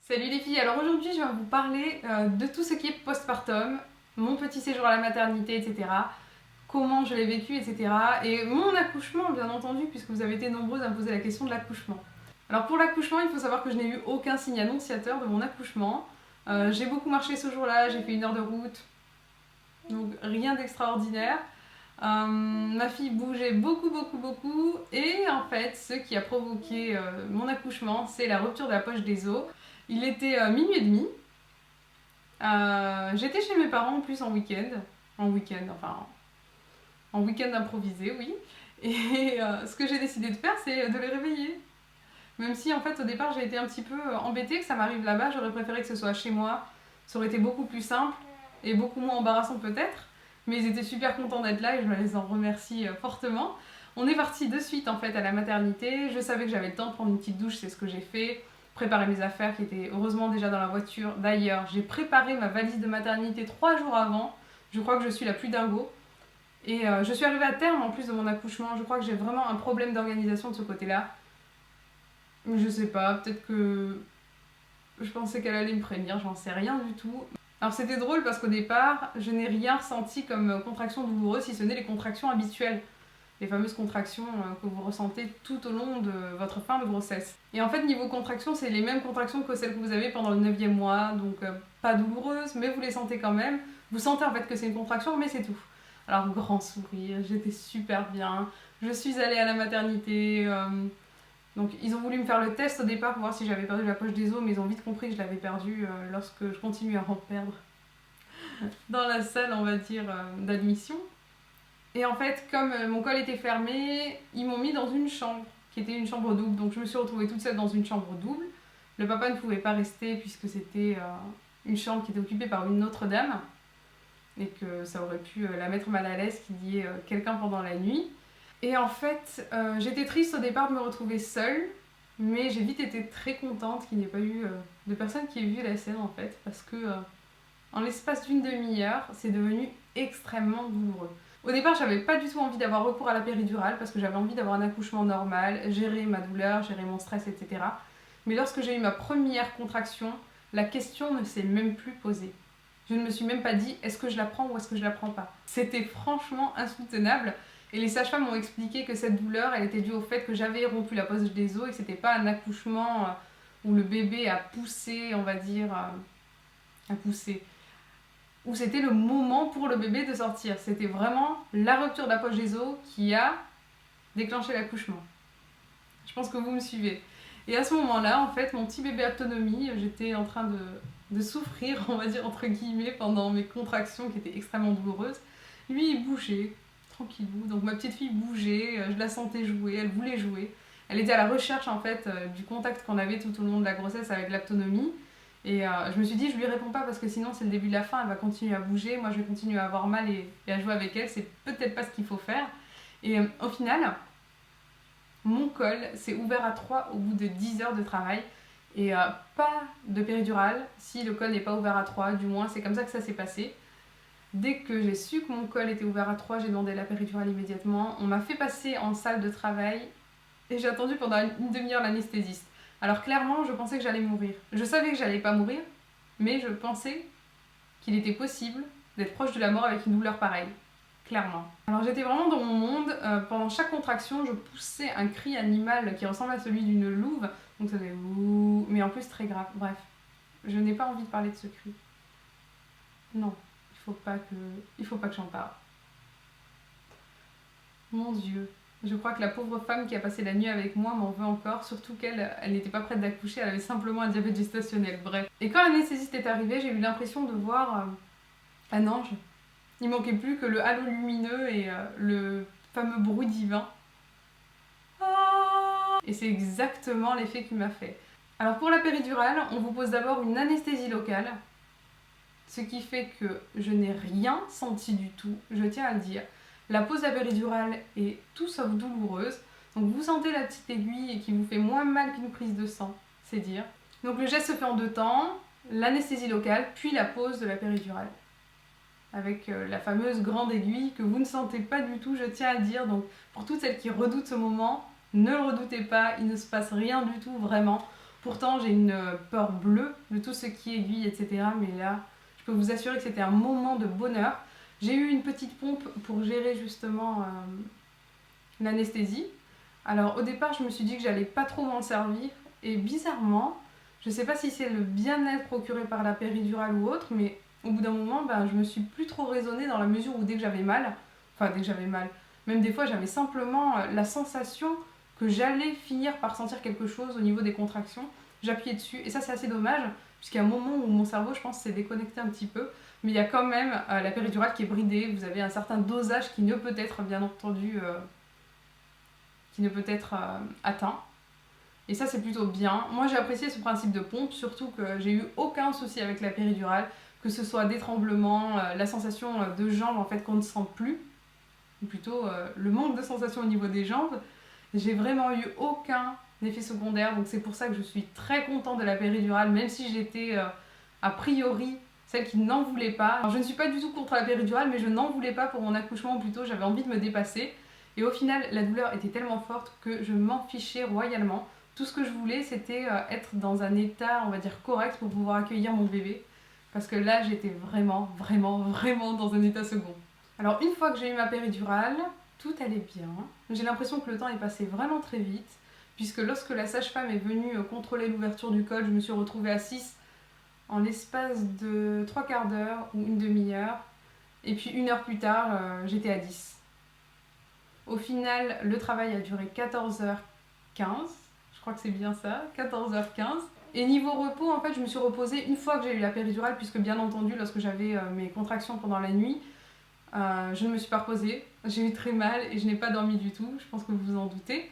Salut les filles, alors aujourd'hui je vais vous parler de tout ce qui est postpartum, mon petit séjour à la maternité, etc. Comment je l'ai vécu, etc. Et mon accouchement, bien entendu, puisque vous avez été nombreuses à me poser la question de l'accouchement. Alors pour l'accouchement, il faut savoir que je n'ai eu aucun signe annonciateur de mon accouchement. J'ai beaucoup marché ce jour-là, j'ai fait 1 heure de route, donc rien d'extraordinaire. Ma fille bougeait beaucoup et en fait ce qui a provoqué mon accouchement, c'est la rupture de la poche des os. Il était minuit et demi. J'étais chez mes parents en plus en week-end improvisé, oui. Et ce que j'ai décidé de faire, c'est de les réveiller. Même si en fait au départ j'ai été un petit peu embêtée que ça m'arrive là-bas, j'aurais préféré que ce soit chez moi. Ça aurait été beaucoup plus simple et beaucoup moins embarrassant peut-être. Mais ils étaient super contents d'être là et je les en remercie fortement. On est parti de suite en fait à la maternité. Je savais que j'avais le temps de prendre une petite douche, c'est ce que j'ai fait. Préparer mes affaires qui étaient heureusement déjà dans la voiture. D'ailleurs, j'ai préparé ma valise de maternité 3 jours avant. Je crois que je suis la plus dingo. Et je suis arrivée à terme en plus de mon accouchement. Je crois que j'ai vraiment un problème d'organisation de ce côté-là. Je sais pas, peut-être que je pensais qu'elle allait me prévenir, j'en sais rien du tout. Alors c'était drôle parce qu'au départ, je n'ai rien ressenti comme contraction douloureuse si ce n'est les contractions habituelles. Les fameuses contractions que vous ressentez tout au long de votre fin de grossesse. Et en fait, niveau contractions, c'est les mêmes contractions que celles que vous avez pendant le 9e mois, donc pas douloureuses, mais vous les sentez quand même. Vous sentez en fait que c'est une contraction, mais c'est tout. Alors grand sourire, j'étais super bien, je suis allée à la maternité, donc ils ont voulu me faire le test au départ pour voir si j'avais perdu la poche des os, mais ils ont vite compris que je l'avais perdue lorsque je continuais à en perdre dans la salle, on va dire, d'admission. Et en fait, comme mon col était fermé, ils m'ont mis dans une chambre, qui était une chambre double. Donc je me suis retrouvée toute seule dans une chambre double. Le papa ne pouvait pas rester puisque c'était une chambre qui était occupée par une autre dame. Et que ça aurait pu la mettre mal à l'aise qu'il y ait quelqu'un pendant la nuit. Et en fait, j'étais triste au départ de me retrouver seule. Mais j'ai vite été très contente qu'il n'y ait pas eu de personne qui ait vu la scène en fait. Parce que en l'espace d'une demi-heure, c'est devenu extrêmement douloureux. Au départ, j'avais pas du tout envie d'avoir recours à la péridurale parce que j'avais envie d'avoir un accouchement normal, gérer ma douleur, gérer mon stress, etc. Mais lorsque j'ai eu ma première contraction, la question ne s'est même plus posée. Je ne me suis même pas dit est-ce que je la prends ou est-ce que je la prends pas. C'était franchement insoutenable et les sages-femmes m'ont expliqué que cette douleur, elle était due au fait que j'avais rompu la poche des os et que c'était pas un accouchement où le bébé a poussé, on va dire, a poussé où c'était le moment pour le bébé de sortir. C'était vraiment la rupture de la poche des os qui a déclenché l'accouchement. Je pense que vous me suivez. Et à ce moment-là, en fait, mon petit bébé autonomie, j'étais en train de souffrir, on va dire entre guillemets, pendant mes contractions qui étaient extrêmement douloureuses. Lui, il bougeait, tranquillou. Donc ma petite fille bougeait, je la sentais jouer, elle voulait jouer. Elle était à la recherche, en fait, du contact qu'on avait tout au long de la grossesse avec l'autonomie. Et je me suis dit, je lui réponds pas parce que sinon c'est le début de la fin, elle va continuer à bouger, moi je vais continuer à avoir mal et à jouer avec elle, c'est peut-être pas ce qu'il faut faire. Et au final, mon col s'est ouvert à 3 au bout de 10 heures de travail et pas de péridurale si le col n'est pas ouvert à 3, du moins c'est comme ça que ça s'est passé. Dès que j'ai su que mon col était ouvert à 3, j'ai demandé la péridurale immédiatement. On m'a fait passer en salle de travail et j'ai attendu pendant une demi-heure l'anesthésiste. Alors clairement, je pensais que j'allais mourir. Je savais que j'allais pas mourir, mais je pensais qu'il était possible d'être proche de la mort avec une douleur pareille. Clairement. Alors j'étais vraiment dans mon monde. Pendant chaque contraction, je poussais un cri animal qui ressemble à celui d'une louve. Donc ça faisait ouh, mais en plus très grave. Bref, je n'ai pas envie de parler de ce cri. Non, il faut pas que j'en parle. Mon Dieu. Je crois que la pauvre femme qui a passé la nuit avec moi m'en veut encore, surtout qu'elle n'était pas prête d'accoucher, elle avait simplement un diabète gestationnel, bref. Et quand l'anesthésiste est arrivée, j'ai eu l'impression de voir un ange. Il manquait plus que le halo lumineux et le fameux bruit divin. Et c'est exactement l'effet qu'il m'a fait. Alors pour la péridurale, on vous pose d'abord une anesthésie locale, ce qui fait que je n'ai rien senti du tout, je tiens à le dire. La pose de la péridurale est tout sauf douloureuse. Donc vous sentez la petite aiguille qui vous fait moins mal qu'une prise de sang, c'est dire. Donc le geste se fait en 2 temps, l'anesthésie locale, puis la pose de la péridurale. Avec la fameuse grande aiguille que vous ne sentez pas du tout, je tiens à le dire. Donc pour toutes celles qui redoutent ce moment, ne le redoutez pas, il ne se passe rien du tout vraiment. Pourtant, j'ai une peur bleue de tout ce qui est aiguille, etc. Mais là, je peux vous assurer que c'était un moment de bonheur. J'ai eu une petite pompe pour gérer justement l'anesthésie. Alors au départ, je me suis dit que j'allais pas trop m'en servir. Et bizarrement, je sais pas si c'est le bien-être procuré par la péridurale ou autre, mais au bout d'un moment, je me suis plus trop raisonnée dans la mesure où dès que j'avais mal, même des fois j'avais simplement la sensation que j'allais finir par sentir quelque chose au niveau des contractions. J'appuyais dessus et ça c'est assez dommage puisqu'il y a un moment où mon cerveau je pense s'est déconnecté un petit peu, mais il y a quand même la péridurale qui est bridée, vous avez un certain dosage qui ne peut être bien entendu atteint. Et ça, c'est plutôt bien. Moi, j'ai apprécié ce principe de pompe, surtout que j'ai eu aucun souci avec la péridurale, que ce soit des tremblements, la sensation de jambes en fait qu'on ne sent plus, ou plutôt le manque de sensation au niveau des jambes. J'ai vraiment eu aucun effet secondaire, donc c'est pour ça que je suis très contente de la péridurale, même si j'étais a priori celle qui n'en voulait pas. Alors, je ne suis pas du tout contre la péridurale, mais je n'en voulais pas pour mon accouchement, ou plutôt j'avais envie de me dépasser. Et au final, la douleur était tellement forte que je m'en fichais royalement. Tout ce que je voulais, c'était être dans un état, on va dire, correct pour pouvoir accueillir mon bébé. Parce que là, j'étais vraiment, vraiment, vraiment dans un état second. Alors, une fois que j'ai eu ma péridurale, tout allait bien. J'ai l'impression que le temps est passé vraiment très vite, puisque lorsque la sage-femme est venue contrôler l'ouverture du col, je me suis retrouvée assise en l'espace de 3/4 d'heure ou une demi-heure. Et puis 1 heure plus tard, j'étais à 10. Au final, le travail a duré 14h15. Je crois que c'est bien ça, 14h15. Et niveau repos, en fait, je me suis reposée une fois que j'ai eu la péridurale, puisque bien entendu, lorsque j'avais mes contractions pendant la nuit, je ne me suis pas reposée. J'ai eu très mal et je n'ai pas dormi du tout, je pense que vous vous en doutez.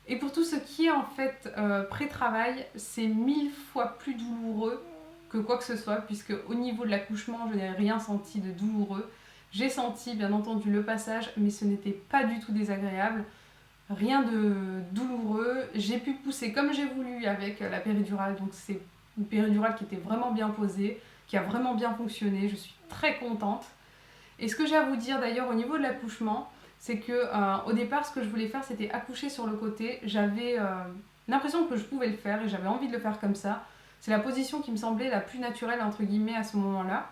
Et pour tout ce qui est en fait pré-travail, c'est 1000 fois plus douloureux que quoi que ce soit, puisque au niveau de l'accouchement, je n'ai rien senti de douloureux. J'ai senti bien entendu le passage, mais ce n'était pas du tout désagréable. Rien de douloureux. J'ai pu pousser comme j'ai voulu avec la péridurale, donc c'est une péridurale qui était vraiment bien posée, qui a vraiment bien fonctionné. Je suis très contente. Et ce que j'ai à vous dire d'ailleurs au niveau de l'accouchement, c'est que au départ, ce que je voulais faire, c'était accoucher sur le côté. J'avais l'impression que je pouvais le faire et j'avais envie de le faire comme ça. C'est la position qui me semblait la plus naturelle entre guillemets à ce moment-là,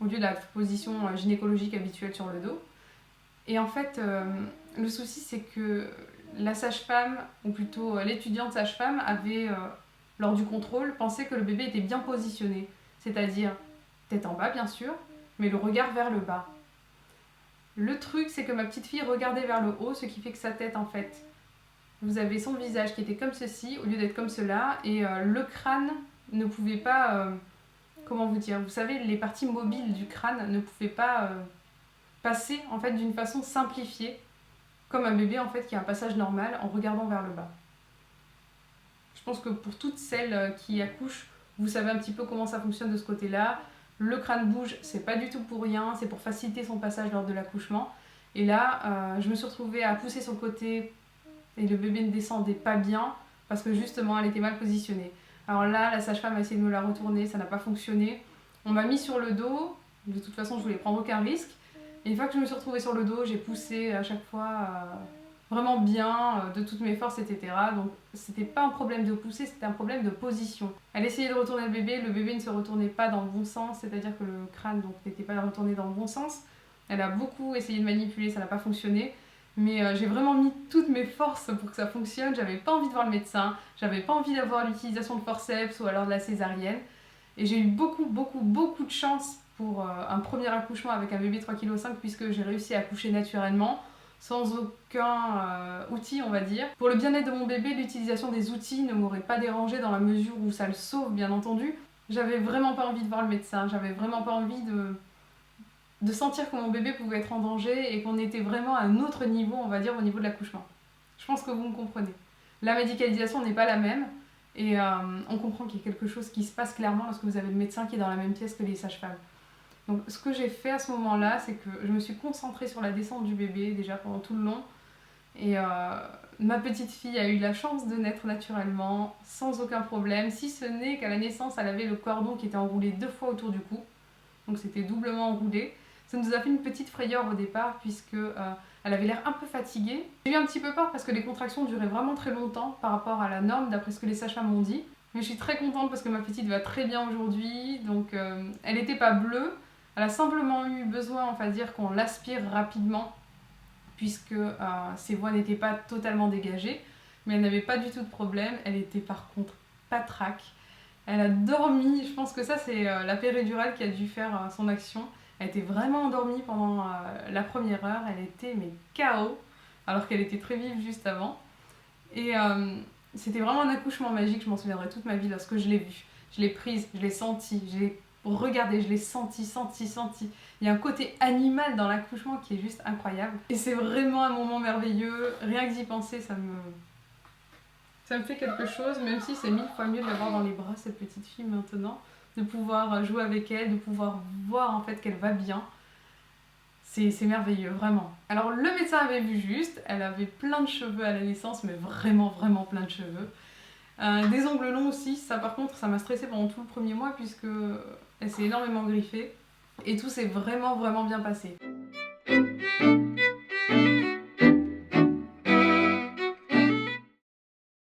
au lieu de la position gynécologique habituelle sur le dos. Et en fait, le souci, c'est que la sage-femme, ou plutôt l'étudiante sage-femme, avait, lors du contrôle, pensé que le bébé était bien positionné. C'est-à-dire, tête en bas, bien sûr, mais le regard vers le bas. Le truc, c'est que ma petite fille regardait vers le haut, ce qui fait que sa tête, en fait, vous avez son visage qui était comme ceci, au lieu d'être comme cela, et le crâne ne pouvait pas... comment vous dire ? Vous savez, les parties mobiles du crâne ne pouvaient pas... passer en fait d'une façon simplifiée, comme un bébé en fait qui a un passage normal en regardant vers le bas. Je pense que pour toutes celles qui accouchent, vous savez un petit peu comment ça fonctionne de ce côté-là. Le crâne bouge, c'est pas du tout pour rien, c'est pour faciliter son passage lors de l'accouchement. Et là, je me suis retrouvée à pousser sur le côté et le bébé ne descendait pas bien parce que justement elle était mal positionnée. Alors là, la sage-femme a essayé de me la retourner, ça n'a pas fonctionné. On m'a mis sur le dos, de toute façon je voulais prendre aucun risque. Et une fois que je me suis retrouvée sur le dos, j'ai poussé à chaque fois vraiment bien, de toutes mes forces, etc. Donc c'était pas un problème de pousser, c'était un problème de position. Elle essayait de retourner le bébé ne se retournait pas dans le bon sens, c'est-à-dire que le crâne n'était pas retourné dans le bon sens. Elle a beaucoup essayé de manipuler, ça n'a pas fonctionné. Mais j'ai vraiment mis toutes mes forces pour que ça fonctionne. J'avais pas envie de voir le médecin, j'avais pas envie d'avoir l'utilisation de forceps ou alors de la césarienne. Et j'ai eu beaucoup de chance pour un premier accouchement avec un bébé 3,5 kg puisque j'ai réussi à accoucher naturellement, sans aucun outil on va dire. Pour le bien-être de mon bébé, l'utilisation des outils ne m'aurait pas dérangé dans la mesure où ça le sauve bien entendu. J'avais vraiment pas envie de voir le médecin, j'avais vraiment pas envie de sentir que mon bébé pouvait être en danger et qu'on était vraiment à un autre niveau on va dire au niveau de l'accouchement. Je pense que vous me comprenez. La médicalisation n'est pas la même. Et on comprend qu'il y a quelque chose qui se passe clairement lorsque vous avez le médecin qui est dans la même pièce que les sages-femmes. Donc ce que j'ai fait à ce moment-là, c'est que je me suis concentrée sur la descente du bébé déjà pendant tout le long. Et ma petite fille a eu la chance de naître naturellement, sans aucun problème, si ce n'est qu'à la naissance, elle avait le cordon qui était enroulé 2 fois autour du cou. Donc c'était doublement enroulé. Ça nous a fait une petite frayeur au départ puisque Elle avait l'air un peu fatiguée. J'ai eu un petit peu peur parce que les contractions duraient vraiment très longtemps par rapport à la norme, d'après ce que les sages-femmes m'ont dit. Mais je suis très contente parce que ma petite va très bien aujourd'hui. Donc elle n'était pas bleue. Elle a simplement eu besoin, on va dire, qu'on l'aspire rapidement puisque ses voies n'étaient pas totalement dégagées. Mais elle n'avait pas du tout de problème. Elle était par contre patraque. Elle a dormi. Je pense que ça, c'est la péridurale qui a dû faire son action. Elle était vraiment endormie pendant la première heure. Elle était mais KO, alors qu'elle était très vive juste avant. Et c'était vraiment un accouchement magique. Je m'en souviendrai toute ma vie lorsque je l'ai vue. Je l'ai prise, je l'ai sentie, je l'ai regardée, je l'ai sentie. Il y a un côté animal dans l'accouchement qui est juste incroyable. Et c'est vraiment un moment merveilleux. Rien que d'y penser, ça me fait quelque chose, même si c'est 1000 fois mieux de l'avoir dans les bras, cette petite fille maintenant, de pouvoir jouer avec elle, de pouvoir voir en fait qu'elle va bien. C'est merveilleux, vraiment. Alors le médecin avait vu juste, elle avait plein de cheveux à la naissance, mais vraiment plein de cheveux. Des ongles longs aussi, ça par contre ça m'a stressée pendant tout le premier mois puisque elle s'est énormément griffée. Et tout s'est vraiment bien passé.